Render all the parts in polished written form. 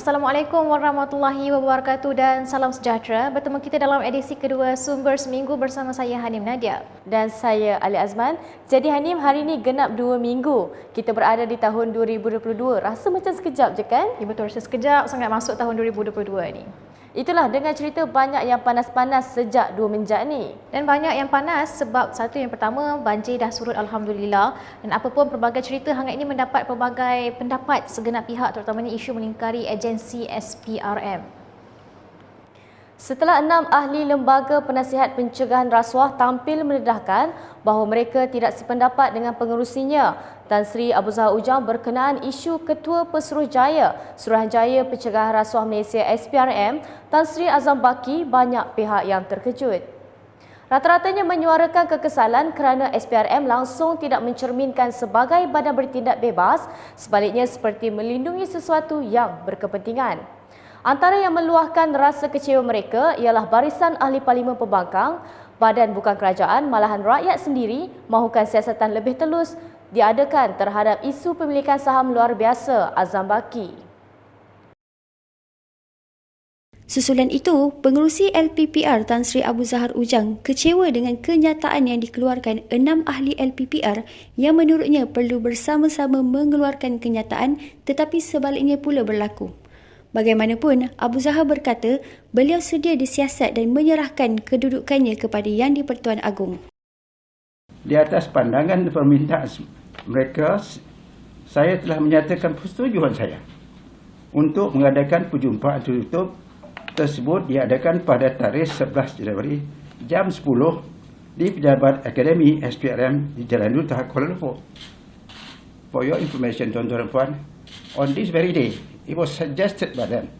Assalamualaikum warahmatullahi wabarakatuh dan salam sejahtera. Bertemu kita dalam edisi kedua Sumber Seminggu bersama saya Hanim Nadia. Dan saya Ali Azman. Jadi Hanim, hari ini genap 2 minggu. Kita berada di tahun 2022. Rasa macam sekejap je kan? Ya betul, sekejap sangat masuk tahun 2022 ni. Itulah dengan cerita banyak yang panas-panas sejak 2 menjak ni. Dan banyak yang panas sebab satu yang pertama, banjir dah surut Alhamdulillah. Dan apapun pelbagai cerita hangat ini mendapat pelbagai pendapat segenap pihak, terutamanya isu melingkari agensi SPRM. Setelah 6 ahli Lembaga Penasihat Pencegahan Rasuah tampil mendedahkan bahawa mereka tidak sependapat dengan pengerusinya, Tan Sri Abu Zahar Ujang berkenaan isu Ketua Pesuruhjaya Suruhanjaya Pencegahan Rasuah Malaysia SPRM, Tan Sri Azam Baki, banyak pihak yang terkejut. Rata-ratanya menyuarakan kekesalan kerana SPRM langsung tidak mencerminkan sebagai badan bertindak bebas, sebaliknya seperti melindungi sesuatu yang berkepentingan. Antara yang meluahkan rasa kecewa mereka ialah Barisan Ahli Parlimen Pembangkang, badan bukan kerajaan malahan rakyat sendiri mahukan siasatan lebih telus diadakan terhadap isu pemilikan saham luar biasa Azam Baki. Susulan itu, pengerusi LPPR Tan Sri Abu Zahar Ujang kecewa dengan kenyataan yang dikeluarkan 6 ahli LPPR yang menurutnya perlu bersama-sama mengeluarkan kenyataan tetapi sebaliknya pula berlaku. Bagaimanapun, Abu Zahar berkata beliau sedia disiasat dan menyerahkan kedudukannya kepada Yang di-Pertuan Agong. Di atas pandangan permintaan mereka, saya telah menyatakan persetujuan saya untuk mengadakan perjumpaan tertutup tersebut diadakan pada tarikh 11 Januari jam 10 di Pejabat Akademi SPRM di Jalan Duta, Kuala Lumpur. For your information, tuan-tuan dan puan, on this very day, it was suggested by them.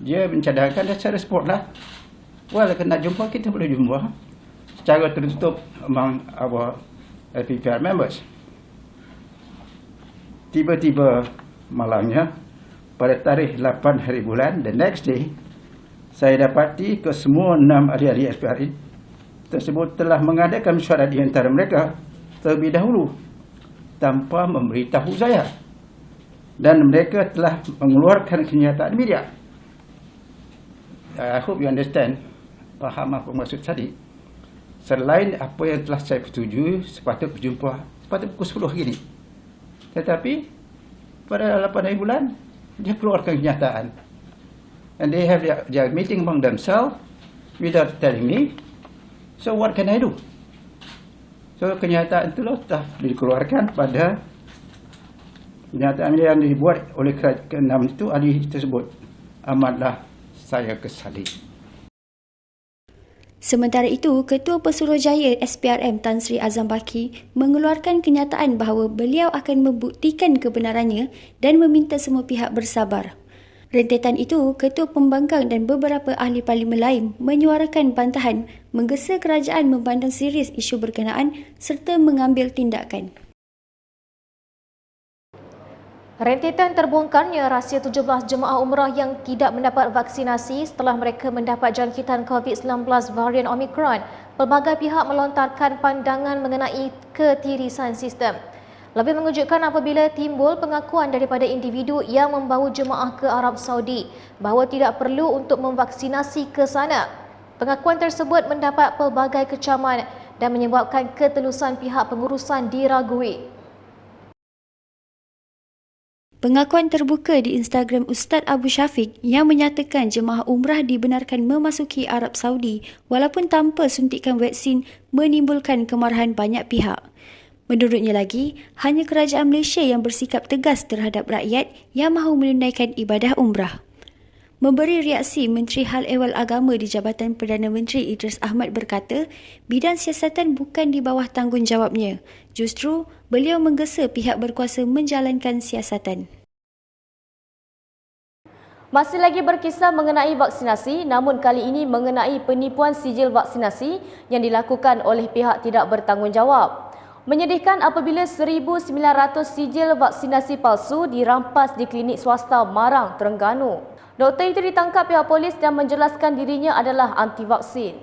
Dia mencadangkan dan saya respon lah. Well, nak jumpa, kita boleh jumpa secara tertutup among our LPPR members. Tiba-tiba malamnya, pada tarikh 8 hari bulan, the next day, saya dapati ke semua 6 ahli-ahli SPRM tersebut telah mengadakan mesyuarat di antara mereka terlebih dahulu tanpa memberitahu saya. Dan mereka telah mengeluarkan kenyataan media. I hope you understand, faham apa maksud tadi. Selain apa yang telah saya setujui, sepatut berjumpa sepatut pukul 10 hari ini. Tetapi pada 8 hari bulan, dia keluarkan kenyataan. And they have their meeting among themselves without telling me. So what can I do? So kenyataan itu telah dikeluarkan pada kenyataan yang dibuat oleh ke-6 itu ahli tersebut. Amatlah saya kesali. Sementara itu, Ketua Pesuruhjaya SPRM Tan Sri Azam Baki mengeluarkan kenyataan bahawa beliau akan membuktikan kebenarannya dan meminta semua pihak bersabar. Rentetan itu, Ketua Pembangkang dan beberapa ahli parlimen lain menyuarakan bantahan menggesa kerajaan memandang serius isu berkenaan serta mengambil tindakan. Rentetan terbongkarnya rahsia 17 jemaah umrah yang tidak mendapat vaksinasi setelah mereka mendapat jangkitan COVID-19 varian Omicron. Pelbagai pihak melontarkan pandangan mengenai ketirisan sistem. Lebih mengejutkan apabila timbul pengakuan daripada individu yang membawa jemaah ke Arab Saudi bahawa tidak perlu untuk memvaksinasi ke sana. Pengakuan tersebut mendapat pelbagai kecaman dan menyebabkan ketelusan pihak pengurusan diragui. Pengakuan terbuka di Instagram Ustaz Abu Syafiq yang menyatakan jemaah umrah dibenarkan memasuki Arab Saudi walaupun tanpa suntikan vaksin menimbulkan kemarahan banyak pihak. Menurutnya lagi, hanya kerajaan Malaysia yang bersikap tegas terhadap rakyat yang mahu menunaikan ibadah umrah. Memberi reaksi, Menteri Hal Ehwal Agama di Jabatan Perdana Menteri Idris Ahmad berkata, bidang siasatan bukan di bawah tanggungjawabnya. Justru, beliau menggesa pihak berkuasa menjalankan siasatan. Masih lagi berkisah mengenai vaksinasi, namun kali ini mengenai penipuan sijil vaksinasi yang dilakukan oleh pihak tidak bertanggungjawab. Menyedihkan apabila 1,900 sijil vaksinasi palsu dirampas di klinik swasta Marang, Terengganu. Doktor itu ditangkap pihak polis dan menjelaskan dirinya adalah anti vaksin.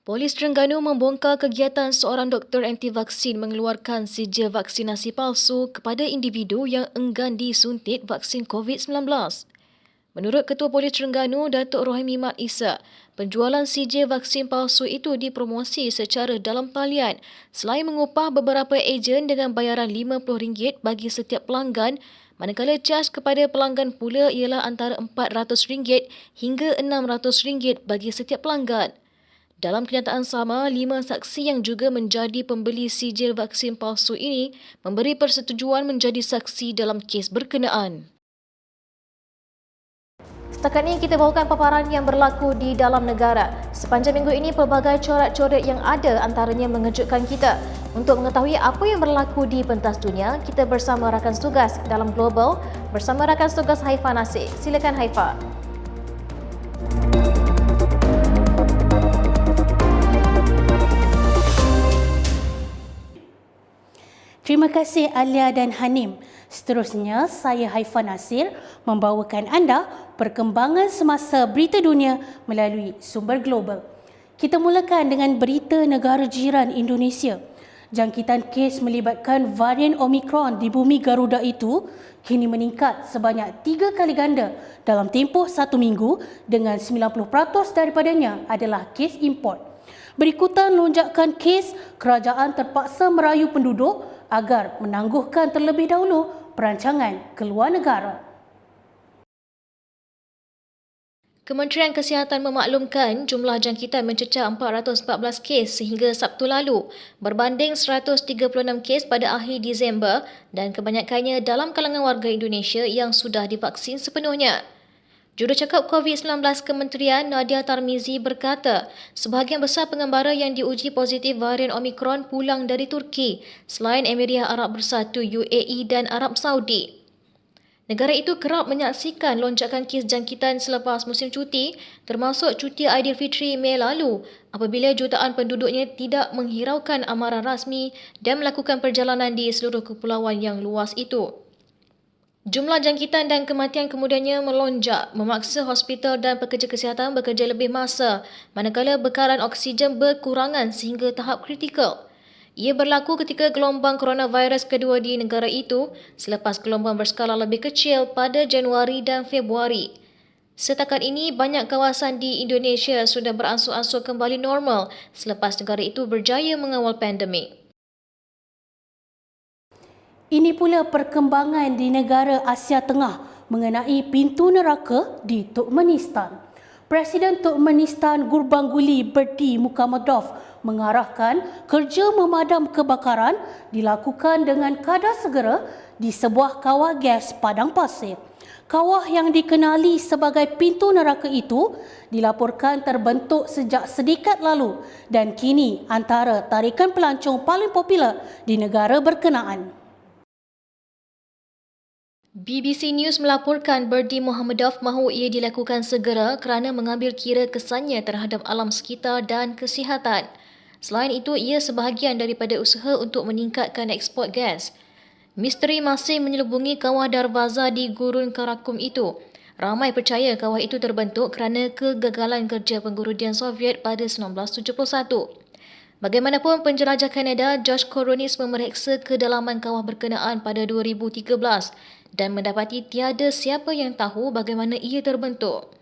Polis Terengganu membongkar kegiatan seorang doktor anti vaksin mengeluarkan sijil vaksinasi palsu kepada individu yang enggan disuntik vaksin COVID-19. Menurut Ketua Polis Terengganu, Datuk Rohimi Mat Isa, penjualan sijil vaksin palsu itu dipromosi secara dalam talian selain mengupah beberapa ejen dengan bayaran RM50 bagi setiap pelanggan, manakala cas kepada pelanggan pula ialah antara RM400 hingga RM600 bagi setiap pelanggan. Dalam kenyataan sama, 5 saksi yang juga menjadi pembeli sijil vaksin palsu ini memberi persetujuan menjadi saksi dalam kes berkenaan. Setakat ini kita bawakan paparan yang berlaku di dalam negara. Sepanjang minggu ini pelbagai corak-coret yang ada antaranya mengejutkan kita. Untuk mengetahui apa yang berlaku di pentas dunia, kita bersama rakan setugas dalam Global bersama rakan setugas Haifa Nasir. Silakan Haifa. Terima kasih Alia dan Hanim. Seterusnya, saya Haifa Nasir membawakan anda perkembangan semasa berita dunia melalui sumber global. Kita mulakan dengan berita negara jiran Indonesia. Jangkitan kes melibatkan varian Omicron di bumi Garuda itu kini meningkat sebanyak 3 kali ganda dalam tempoh 1 minggu dengan 90% daripadanya adalah kes import. Berikutan lonjakan kes, kerajaan terpaksa merayu penduduk agar menangguhkan terlebih dahulu perancangan keluar negara. Kementerian Kesihatan memaklumkan jumlah jangkitan mencecah 414 kes sehingga Sabtu lalu berbanding 136 kes pada akhir Disember dan kebanyakannya dalam kalangan warga Indonesia yang sudah divaksin sepenuhnya. Jurucakap COVID-19 Kementerian Nadia Tarmizi berkata, sebahagian besar pengembara yang diuji positif varian Omicron pulang dari Turki, selain Emirat Arab Bersatu UAE dan Arab Saudi. Negara itu kerap menyaksikan lonjakan kes jangkitan selepas musim cuti, termasuk cuti Aidilfitri Mei lalu, apabila jutaan penduduknya tidak menghiraukan amaran rasmi dan melakukan perjalanan di seluruh kepulauan yang luas itu. Jumlah jangkitan dan kematian kemudiannya melonjak, memaksa hospital dan pekerja kesihatan bekerja lebih masa, manakala bekaran oksigen berkurangan sehingga tahap kritikal. Ia berlaku ketika gelombang coronavirus kedua di negara itu selepas gelombang berskala lebih kecil pada Januari dan Februari. Setakat ini, banyak kawasan di Indonesia sudah beransur-ansur kembali normal selepas negara itu berjaya mengawal pandemik. Ini pula perkembangan di negara Asia Tengah mengenai pintu neraka di Turkmenistan. Presiden Turkmenistan Gurbanguly Berdimuhamedov mengarahkan kerja memadam kebakaran dilakukan dengan kadar segera di sebuah kawah gas padang pasir. Kawah yang dikenali sebagai pintu neraka itu dilaporkan terbentuk sejak sedekat lalu dan kini antara tarikan pelancong paling popular di negara berkenaan. BBC News melaporkan Berdimuhamedov mahu ia dilakukan segera kerana mengambil kira kesannya terhadap alam sekitar dan kesihatan. Selain itu, ia sebahagian daripada usaha untuk meningkatkan ekspor gas. Misteri masih menyelubungi kawah Darvaza di Gurun Karakum itu. Ramai percaya kawah itu terbentuk kerana kegagalan kerja penggurudian Soviet pada 1971. Bagaimanapun, penjelajah Kanada Josh Koronis memeriksa kedalaman kawah berkenaan pada 2013 dan mendapati tiada siapa yang tahu bagaimana ia terbentuk.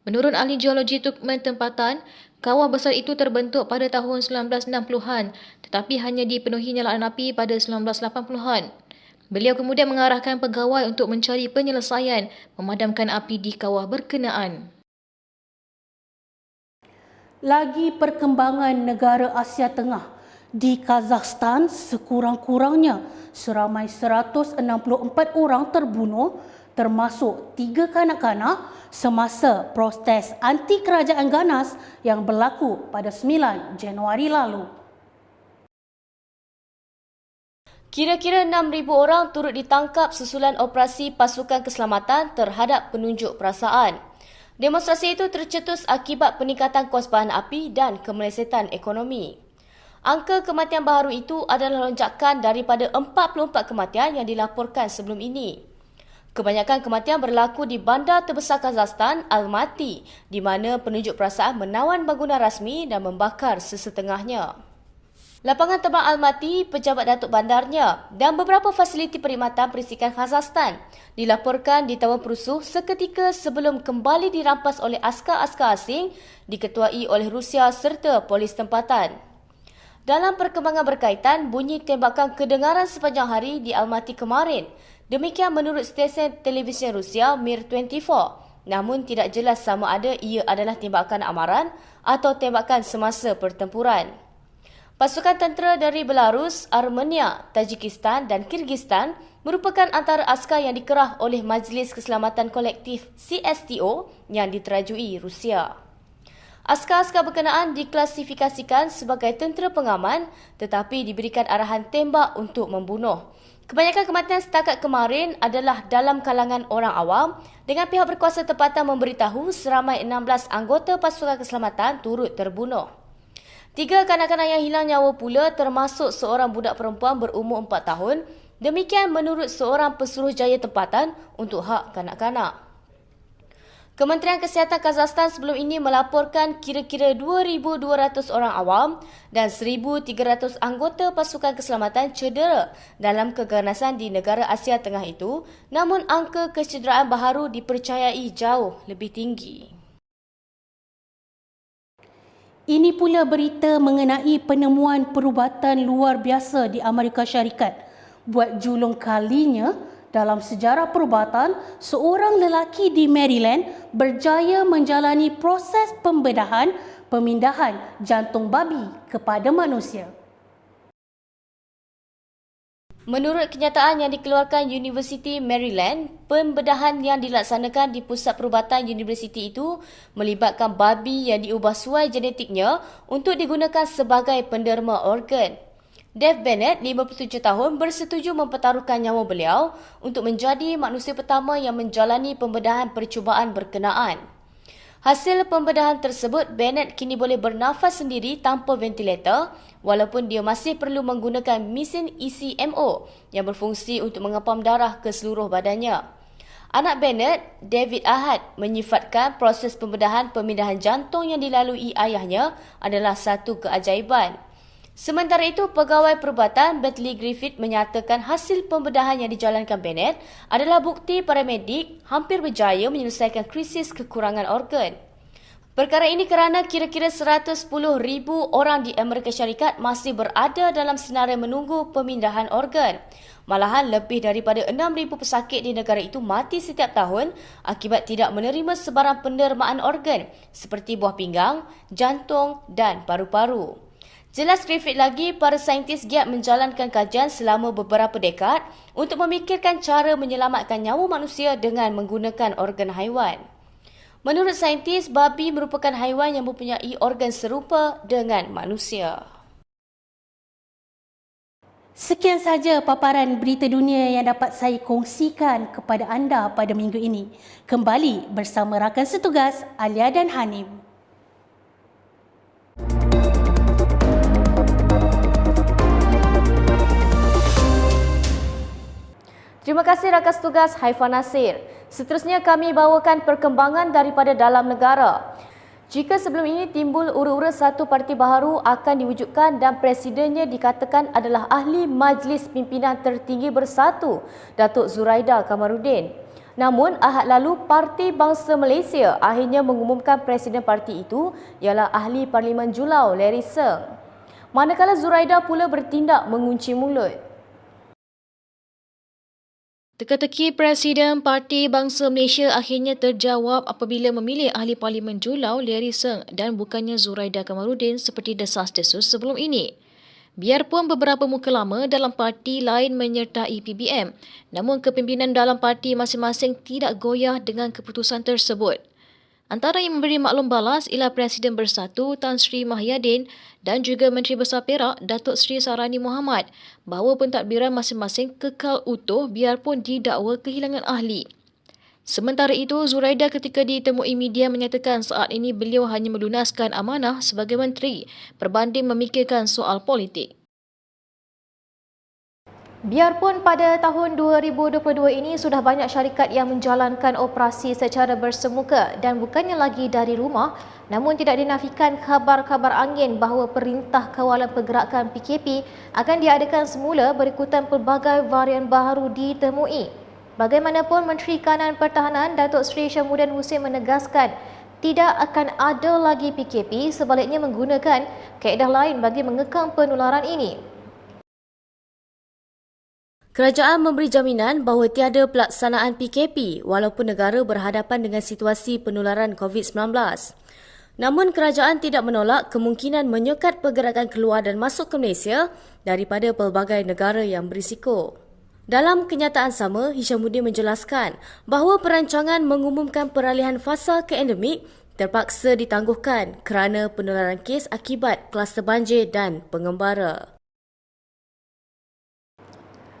Menurut ahli geologi Turkmen tempatan, kawah besar itu terbentuk pada tahun 1960-an tetapi hanya dipenuhi nyalaan api pada 1980-an. Beliau kemudian mengarahkan pegawai untuk mencari penyelesaian memadamkan api di kawah berkenaan. Lagi perkembangan negara Asia Tengah. Di Kazakhstan, sekurang-kurangnya seramai 164 orang terbunuh termasuk 3 kanak-kanak semasa protes anti kerajaan ganas yang berlaku pada 9 Januari lalu. Kira-kira 6,000 orang turut ditangkap susulan operasi pasukan keselamatan terhadap penunjuk perasaan. Demonstrasi itu tercetus akibat peningkatan kewaspadaan api dan kemelesetan ekonomi. Angka kematian baharu itu adalah lonjakan daripada 44 kematian yang dilaporkan sebelum ini. Kebanyakan kematian berlaku di bandar terbesar Kazakhstan, Almaty, di mana penunjuk perasaan menawan bangunan rasmi dan membakar sesetengahnya. Lapangan terbang Almaty, pejabat datuk bandarnya dan beberapa fasiliti perkhidmatan perisikan Kazakhstan dilaporkan ditawan perusuh seketika sebelum kembali dirampas oleh askar-askar asing diketuai oleh Rusia serta polis tempatan. Dalam perkembangan berkaitan, bunyi tembakan kedengaran sepanjang hari di Almaty kemarin. Demikian menurut stesen televisyen Rusia Mir-24. Namun tidak jelas sama ada ia adalah tembakan amaran atau tembakan semasa pertempuran. Pasukan tentera dari Belarus, Armenia, Tajikistan dan Kyrgyzstan merupakan antara askar yang dikerah oleh Majlis Keselamatan Kolektif CSTO yang diterajui Rusia. Askar-askar berkenaan diklasifikasikan sebagai tentera pengaman tetapi diberikan arahan tembak untuk membunuh. Kebanyakan kematian setakat kemarin adalah dalam kalangan orang awam dengan pihak berkuasa tempatan memberitahu seramai 16 anggota pasukan keselamatan turut terbunuh. 3 kanak-kanak yang hilang nyawa pula termasuk seorang budak perempuan berumur 4 tahun. Demikian menurut seorang pesuruhjaya tempatan untuk hak kanak-kanak. Kementerian Kesihatan Kazakhstan sebelum ini melaporkan kira-kira 2,200 orang awam dan 1,300 anggota pasukan keselamatan cedera dalam keganasan di negara Asia Tengah itu, namun angka kecederaan baharu dipercayai jauh lebih tinggi. Ini pula berita mengenai penemuan perubatan luar biasa di Amerika Syarikat. Buat julung kalinya dalam sejarah perubatan, seorang lelaki di Maryland berjaya menjalani proses pemindahan jantung babi kepada manusia. Menurut kenyataan yang dikeluarkan Universiti Maryland, pembedahan yang dilaksanakan di pusat perubatan universiti itu melibatkan babi yang diubah suai genetiknya untuk digunakan sebagai penderma organ. Dave Bennett, 57 tahun, bersetuju mempertaruhkan nyawa beliau untuk menjadi manusia pertama yang menjalani pembedahan percubaan berkenaan. Hasil pembedahan tersebut, Bennett kini boleh bernafas sendiri tanpa ventilator walaupun dia masih perlu menggunakan mesin ECMO yang berfungsi untuk mengepam darah ke seluruh badannya. Anak Bennett, David Ahad, menyifatkan proses pemindahan jantung yang dilalui ayahnya adalah satu keajaiban. Sementara itu, pegawai perubatan Bentley Griffith menyatakan hasil pembedahan yang dijalankan Bennett adalah bukti para medik hampir berjaya menyelesaikan krisis kekurangan organ. Perkara ini kerana kira-kira 110,000 orang di Amerika Syarikat masih berada dalam senarai menunggu pemindahan organ. Malahan lebih daripada 6,000 pesakit di negara itu mati setiap tahun akibat tidak menerima sebarang pendermaan organ seperti buah pinggang, jantung dan paru-paru. Jelas Griffith lagi, para saintis giat menjalankan kajian selama beberapa dekad untuk memikirkan cara menyelamatkan nyawa manusia dengan menggunakan organ haiwan. Menurut saintis, babi merupakan haiwan yang mempunyai organ serupa dengan manusia. Sekian sahaja paparan berita dunia yang dapat saya kongsikan kepada anda pada minggu ini. Kembali bersama rakan setugas Alia dan Hanim. Terima kasih rakan setugas Haifan Nasir. Seterusnya kami bawakan perkembangan daripada dalam negara. Jika sebelum ini timbul ura-ura satu parti baharu akan diwujudkan dan presidennya dikatakan adalah ahli Majlis Pimpinan Tertinggi Bersatu, Datuk Zuraida Kamarudin. Namun Ahad lalu Parti Bangsa Malaysia akhirnya mengumumkan presiden parti itu ialah ahli Parlimen Julau Larry Seng. Manakala Zuraida pula bertindak mengunci mulut. Teka-teki Presiden Parti Bangsa Malaysia akhirnya terjawab apabila memilih ahli Parlimen Julau Larry Seng dan bukannya Zuraida Kamarudin seperti desas-desus sebelum ini. Biarpun beberapa muka lama dalam parti lain menyertai PBM, namun kepimpinan dalam parti masing-masing tidak goyah dengan keputusan tersebut. Antara yang memberi maklum balas ialah Presiden Bersatu Tan Sri Mahyadin dan juga Menteri Besar Perak Datuk Sri Sarani Mohamad bahawa pentadbiran masing-masing kekal utuh biarpun didakwa kehilangan ahli. Sementara itu, Zuraida ketika ditemui media menyatakan saat ini beliau hanya melunaskan amanah sebagai menteri berbanding memikirkan soal politik. Biarpun pada tahun 2022 ini sudah banyak syarikat yang menjalankan operasi secara bersemuka dan bukannya lagi dari rumah, namun tidak dinafikan khabar-khabar angin bahawa Perintah Kawalan Pergerakan PKP akan diadakan semula berikutan pelbagai varian baru ditemui. Bagaimanapun, Menteri Kanan Pertahanan Datuk Seri Syamudin Hussein menegaskan tidak akan ada lagi PKP, sebaliknya menggunakan kaedah lain bagi mengekang penularan ini. Kerajaan memberi jaminan bahawa tiada pelaksanaan PKP walaupun negara berhadapan dengan situasi penularan COVID-19. Namun kerajaan tidak menolak kemungkinan menyekat pergerakan keluar dan masuk ke Malaysia daripada pelbagai negara yang berisiko. Dalam kenyataan sama, Hishamuddin menjelaskan bahawa perancangan mengumumkan peralihan fasa ke endemik terpaksa ditangguhkan kerana penularan kes akibat kluster banjir dan pengembara.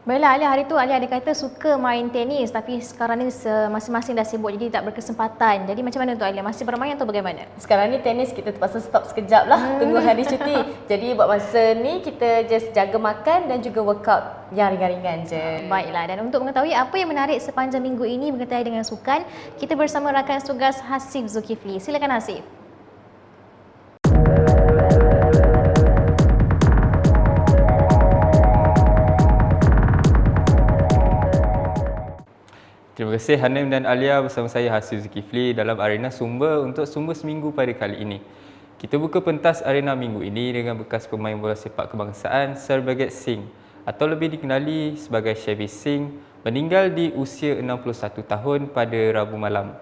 Baiklah, Alia, hari tu Alia ada kata suka main tenis tapi sekarang ni masing-masing dah sibuk jadi tak berkesempatan. Jadi macam mana tu Alia? Masih bermain atau bagaimana? Sekarang ni tenis kita terpaksa stop sekejap lah, tunggu hari cuti. Jadi buat masa ni kita just jaga makan dan juga workout yang ringan-ringan je. Baiklah, dan untuk mengetahui apa yang menarik sepanjang minggu ini berkaitan dengan sukan, kita bersama rakan tugas Hasif Zulkifli. Silakan Hasif. Terima kasih Hanim dan Alia bersama saya Hasif Zulkifli dalam arena Sumber untuk Sumber Seminggu pada kali ini. Kita buka pentas arena minggu ini dengan bekas pemain bola sepak kebangsaan Sarbaget Singh atau lebih dikenali sebagai Shabby Singh meninggal di usia 61 tahun pada Rabu malam.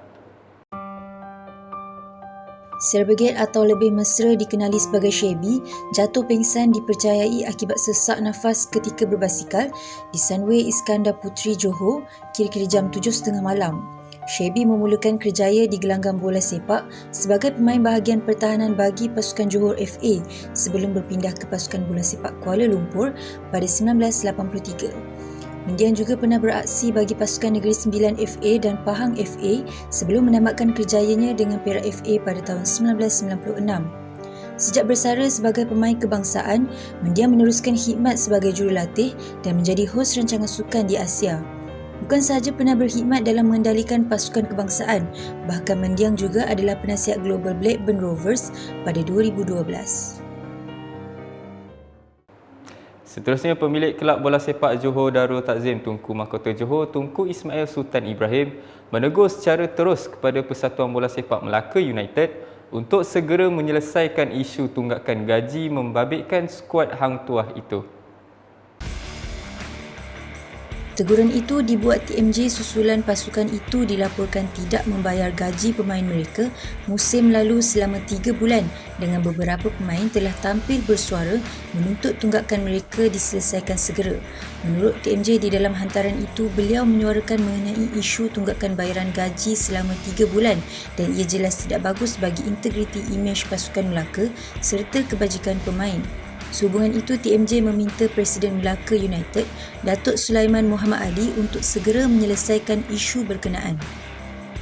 Sarbaget atau lebih mesra dikenali sebagai Shabby jatuh pingsan dipercayai akibat sesak nafas ketika berbasikal di Sunway Iskandar Puteri Johor kira-kira jam 7.30 malam. Shabby memulakan kerjaya di gelanggang bola sepak sebagai pemain bahagian pertahanan bagi pasukan Johor FA sebelum berpindah ke pasukan bola sepak Kuala Lumpur pada 1983. Mendiang juga pernah beraksi bagi pasukan Negeri Sembilan FA dan Pahang FA sebelum menamatkan kerjayanya dengan Perak FA pada tahun 1996. Sejak bersara sebagai pemain kebangsaan, Mendiang meneruskan khidmat sebagai jurulatih dan menjadi hos rancangan sukan di Asia. Bukan sahaja pernah berkhidmat dalam mengendalikan pasukan kebangsaan, bahkan Mendiang juga adalah penasihat global Blackburn Rovers pada 2012. Seterusnya, pemilik kelab bola sepak Johor Darul Takzim Tunku Mahkota Johor, Tunku Ismail Sultan Ibrahim menegur secara terus kepada Persatuan Bola Sepak Melaka United untuk segera menyelesaikan isu tunggakan gaji membabitkan skuad Hang Tuah itu. Teguran itu dibuat TMJ susulan pasukan itu dilaporkan tidak membayar gaji pemain mereka musim lalu selama 3 bulan dengan beberapa pemain telah tampil bersuara menuntut tunggakan mereka diselesaikan segera. Menurut TMJ, di dalam hantaran itu beliau menyuarakan mengenai isu tunggakan bayaran gaji selama 3 bulan dan ia jelas tidak bagus bagi integriti imej pasukan Melaka serta kebajikan pemain. Sehubungan itu, TMJ meminta Presiden Melaka United, Datuk Sulaiman Muhammad Ali untuk segera menyelesaikan isu berkenaan.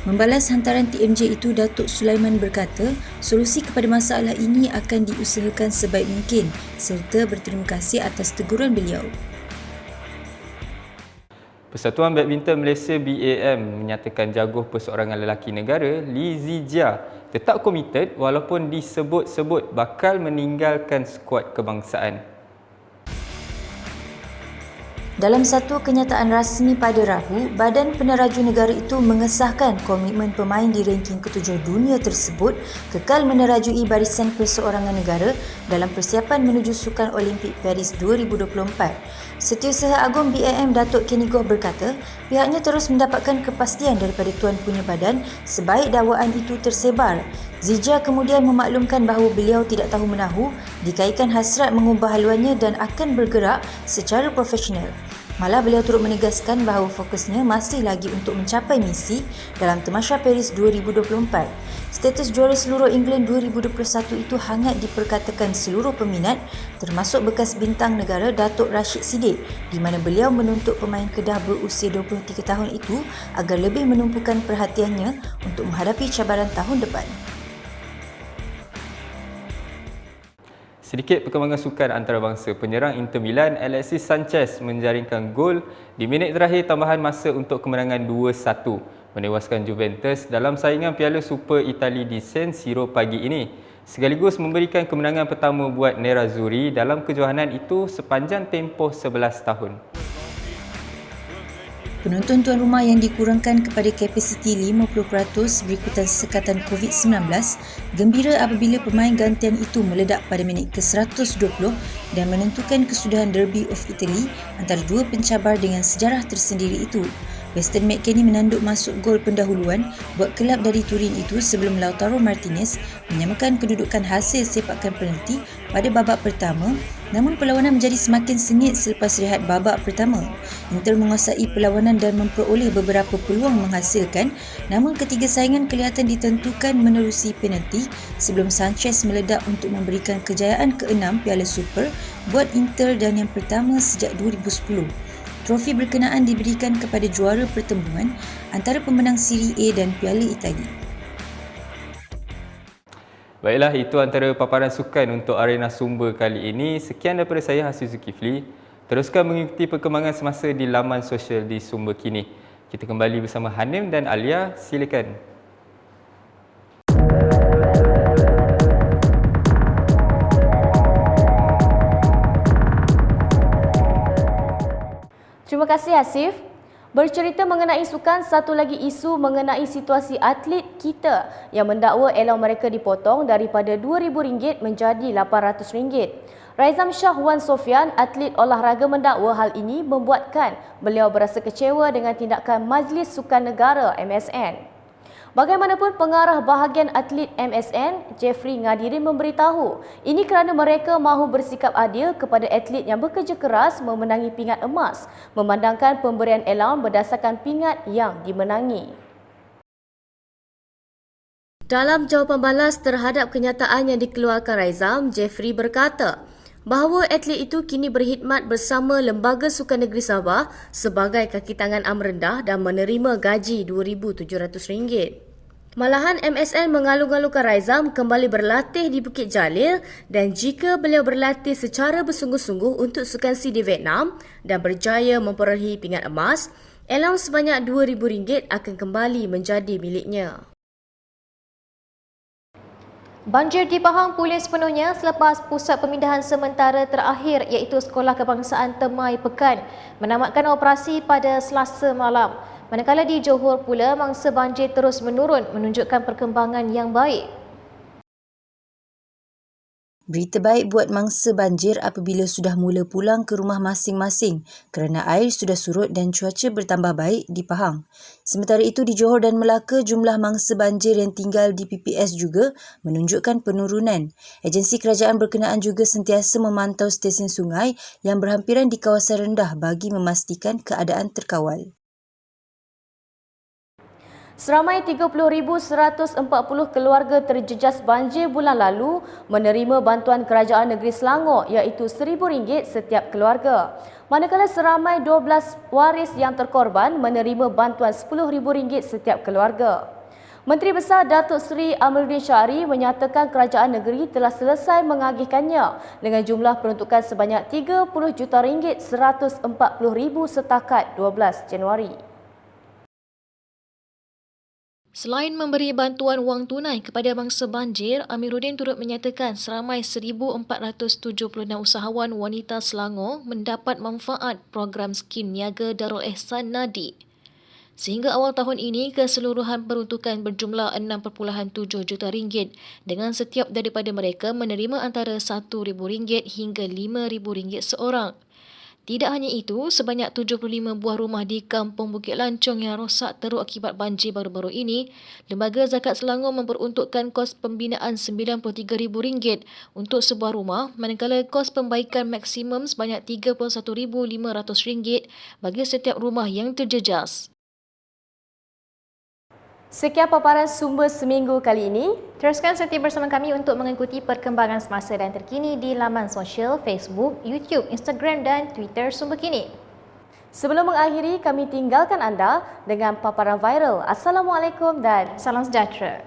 Membalas hantaran TMJ itu, Datuk Sulaiman berkata, solusi kepada masalah ini akan diusahakan sebaik mungkin serta berterima kasih atas teguran beliau. Persatuan Badminton Malaysia BAM menyatakan jaguh perseorangan lelaki negara Lee Zijia tetap komited walaupun disebut-sebut bakal meninggalkan skuad kebangsaan. Dalam satu kenyataan rasmi pada Rabu, Badan Peneraju Negara itu mengesahkan komitmen pemain di ranking ke-7 dunia tersebut kekal menerajui barisan perseorangan negara dalam persiapan menuju Sukan Olimpik Paris 2024. Setiausaha Agung BAM Datuk Kenny Goh berkata, pihaknya terus mendapatkan kepastian daripada Tuan Punya Badan sebaik dakwaan itu tersebar. Zijia kemudian memaklumkan bahawa beliau tidak tahu menahu dikaitkan hasrat mengubah haluannya dan akan bergerak secara profesional. Malah beliau turut menegaskan bahawa fokusnya masih lagi untuk mencapai misi dalam Tamasya Paris 2024. Status juara seluruh England 2021 itu hangat diperkatakan seluruh peminat termasuk bekas bintang negara Datuk Rashid Siddiq di mana beliau menuntut pemain Kedah berusia 23 tahun itu agar lebih menumpukan perhatiannya untuk menghadapi cabaran tahun depan. Sedikit perkembangan sukan antarabangsa. Penyerang Inter Milan Alexis Sanchez menjaringkan gol di minit terakhir tambahan masa untuk kemenangan 2-1 menewaskan Juventus dalam saingan Piala Super Itali di San Siro pagi ini, sekaligus memberikan kemenangan pertama buat Nerazzurri dalam kejohanan itu sepanjang tempoh 11 tahun. Penonton tuan rumah yang dikurangkan kepada kapasiti 50% berikutan sekatan COVID-19 gembira apabila pemain gantian itu meledak pada minit ke-120 dan menentukan kesudahan Derby of Italy antara dua pencabar dengan sejarah tersendiri itu. Weston McKennie menanduk masuk gol pendahuluan buat kelab dari Turin itu sebelum Lautaro Martinez menyamakan kedudukan hasil sepakan penalti pada babak pertama, namun perlawanan menjadi semakin sengit selepas rehat babak pertama. Inter menguasai perlawanan dan memperoleh beberapa peluang menghasilkan, namun ketiga saingan kelihatan ditentukan menerusi penalti sebelum Sanchez meledak untuk memberikan kejayaan ke-6 Piala Super buat Inter dan yang pertama sejak 2010. Trofi berkenaan diberikan kepada juara pertembungan antara pemenang Serie A dan Piala Itali. Baiklah, itu antara paparan sukan untuk Arena Sumber kali ini. Sekian daripada saya, Hasri Zulkifli. Teruskan mengikuti perkembangan semasa di laman sosial di Sumber Kini. Kita kembali bersama Hanim dan Alia. Silakan. Terima kasih Hasif. Bercerita mengenai sukan, satu lagi isu mengenai situasi atlet kita yang mendakwa allowance mereka dipotong daripada RM2,000 menjadi RM800. Raizam Shah Wan Sofian, atlet olahraga, mendakwa hal ini membuatkan beliau berasa kecewa dengan tindakan Majlis Sukan Negara MSN. Bagaimanapun, pengarah bahagian atlet MSN, Jeffrey Ngadirin, memberitahu ini kerana mereka mahu bersikap adil kepada atlet yang bekerja keras memenangi pingat emas, memandangkan pemberian allowance berdasarkan pingat yang dimenangi. Dalam jawapan balas terhadap kenyataan yang dikeluarkan Raizam, Jeffrey berkata bahawa atlet itu kini berkhidmat bersama Lembaga Sukan Negeri Sabah sebagai kaki tangan am rendah dan menerima gaji RM2,700. Malahan MSN mengalung-alungkan Raizam kembali berlatih di Bukit Jalil dan jika beliau berlatih secara bersungguh-sungguh untuk Sukan SEA di Vietnam dan berjaya memperolehi pingat emas, allowance sebanyak RM2,000 akan kembali menjadi miliknya. Banjir di Pahang pulih sepenuhnya selepas pusat pemindahan sementara terakhir iaitu Sekolah Kebangsaan Temai Pekan menamatkan operasi pada Selasa malam. Manakala di Johor pula, mangsa banjir terus menurun menunjukkan perkembangan yang baik. Berita baik buat mangsa banjir apabila sudah mula pulang ke rumah masing-masing kerana air sudah surut dan cuaca bertambah baik di Pahang. Sementara itu di Johor dan Melaka, jumlah mangsa banjir yang tinggal di PPS juga menunjukkan penurunan. Agensi kerajaan berkenaan juga sentiasa memantau stesen sungai yang berhampiran di kawasan rendah bagi memastikan keadaan terkawal. Seramai 30,140 keluarga terjejas banjir bulan lalu menerima bantuan kerajaan negeri Selangor iaitu RM1,000 setiap keluarga. Manakala seramai 12 waris yang terkorban menerima bantuan RM10,000 setiap keluarga. Menteri Besar Datuk Seri Amiruddin Syari menyatakan kerajaan negeri telah selesai mengagihkannya dengan jumlah peruntukan sebanyak RM30 juta RM140,000 setakat 12 Januari. Selain memberi bantuan wang tunai kepada mangsa banjir, Amiruddin turut menyatakan seramai 1,476 usahawan wanita Selangor mendapat manfaat program skim niaga Darul Ehsan Nadi. Sehingga awal tahun ini, keseluruhan peruntukan berjumlah RM6.7 juta dengan setiap daripada mereka menerima antara RM1,000 hingga RM5,000 seorang. Tidak hanya itu, sebanyak 75 buah rumah di Kampung Bukit Lancong yang rosak teruk akibat banjir baru-baru ini, Lembaga Zakat Selangor memperuntukkan kos pembinaan RM93,000 untuk sebuah rumah, manakala kos pembaikan maksimum sebanyak RM31,500 bagi setiap rumah yang terjejas. Sekian paparan sumber seminggu kali ini. Teruskan setia bersama kami untuk mengikuti perkembangan semasa dan terkini di laman sosial Facebook, YouTube, Instagram dan Twitter Sumber Kini. Sebelum mengakhiri, kami tinggalkan anda dengan paparan viral. Assalamualaikum dan salam sejahtera.